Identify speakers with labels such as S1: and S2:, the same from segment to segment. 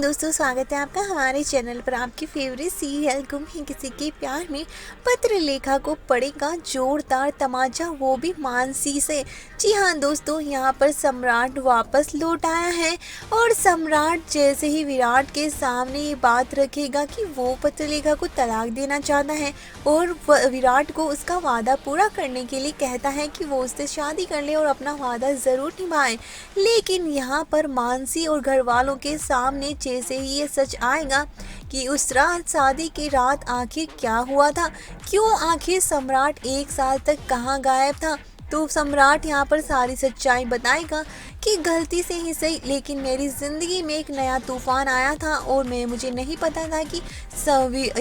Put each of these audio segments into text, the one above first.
S1: दोस्तों, स्वागत है आपका हमारे चैनल पर। आपकी फेवरेट सीरियल गुम है किसी के प्यार में पत्रलेखा को पड़ेगा जोरदार तमाचा, वो भी मानसी से। जी हाँ दोस्तों, यहाँ पर सम्राट वापस लौट आया है और सम्राट जैसे ही विराट के सामने ये बात रखेगा कि वो पत्रलेखा को तलाक देना चाहता है और विराट को उसका वादा पूरा करने के लिए कहता है कि वो उससे शादी कर ले और अपना वादा ज़रूर निभाए। लेकिन यहाँ पर मानसी और घर वालों के सामने जैसे ही ये सच आएगा कि उस रात, शादी की रात, आखिर क्या हुआ था, क्यों आखिर सम्राट 1 साल तक कहाँ गायब था, तो सम्राट यहाँ पर सारी सच्चाई बताएगा कि गलती से ही सही लेकिन मेरी ज़िंदगी में एक नया तूफान आया था और मुझे नहीं पता था कि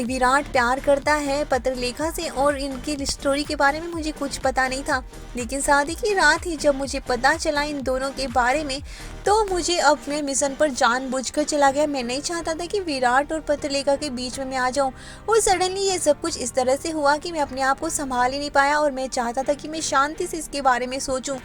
S1: विराट प्यार करता है पत्रलेखा से और इनकी स्टोरी के बारे में मुझे कुछ पता नहीं था। लेकिन शादी की रात ही जब मुझे पता चला इन दोनों के बारे में, तो मुझे अपने मिशन पर जानबूझकर चला गया। मैं नहीं चाहता था कि विराट और पत्रलेखा के बीच में मैं आ जाऊं और सडनली ये सब कुछ इस तरह से हुआ कि मैं अपने आप को संभाल ही नहीं पाया और मैं चाहता था कि मैं शांति से इसके बारे में सोचूं।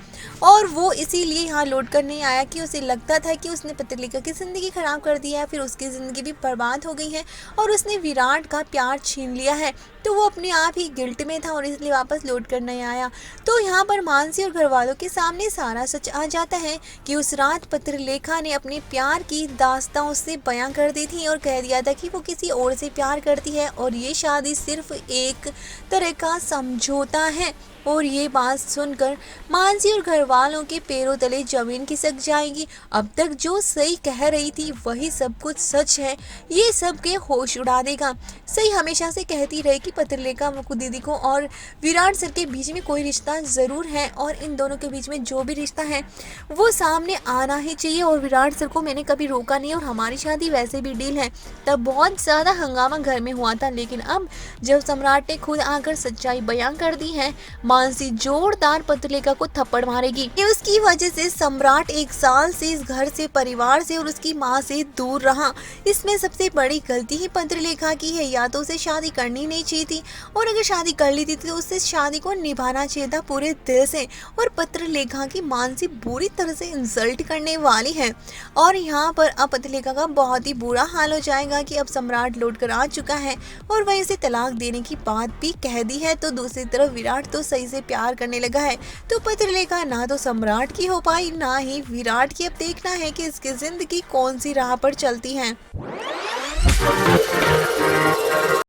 S1: और वो इसीलिए यहाँ लौट कर नहीं आया कि उसे लगता था कि उसने पत्रलेखा की ज़िंदगी ख़राब कर दिया है, फिर उसकी ज़िंदगी भी बर्बाद हो गई है और उसने विराट का प्यार छीन लिया है, तो वो अपने आप ही गिल्ट में था और इसलिए वापस लौट कर नहीं आया। तो यहाँ पर मानसी और घर वालों के सामने सारा सच आ जाता है कि उस रात पत्रलेखा ने अपने प्यार की दास्तां उससे बयां कर दी थी और कह दिया था कि वो किसी और से प्यार करती है और ये शादी सिर्फ एक तरह का समझौता है। और ये बात सुनकर मानसी और घर वालों के पैरों तले जमीन खिसक जाएगी। अब तक जो सही कह रही थी वही सब कुछ सच है, ये सब के होश उड़ा देगा। सही हमेशा से कहती रही कि पत्रलेखा मुकु दीदी को और विराट सर के बीच में कोई रिश्ता ज़रूर है और इन दोनों के बीच में जो भी रिश्ता है वो सामने आना ही चाहिए और विराट सर को मैंने कभी रोका नहीं और हमारी शादी वैसे भी डील है। तब बहुत ज़्यादा हंगामा घर में हुआ था, लेकिन अब जब सम्राट ने खुद आकर सच्चाई बयां कर दी है, मानसी जोरदार पत्रलेखा को थप्पड़ मारेगी। उसकी वजह से सम्राट 1 साल से इस घर से, परिवार से और उसकी माँ से दूर रहा। इसमें सबसे बड़ी गलती ही पत्रलेखा की है। या तो उसे शादी करनी नहीं चाहिए थी और अगर शादी कर ली थी तो उससे शादी को निभाना चाहिए था पूरे दिल से। और पत्रलेखा की मानसी बुरी तरह से इंसल्ट करने वाली है और यहाँ पर अब पत्रलेखा का बहुत ही बुरा हाल हो जाएगा कि अब सम्राट लौट कर आ चुका है और वह इसे तलाक देने की बात भी कह दी है। तो दूसरी तरफ विराट तो सही से प्यार करने लगा है, तो पत्रलेखा ना तो सम्राट की हो पाई ना ही विराट की। अब देखना है कि इसकी जिंदगी कौन सी राह पर चलती है।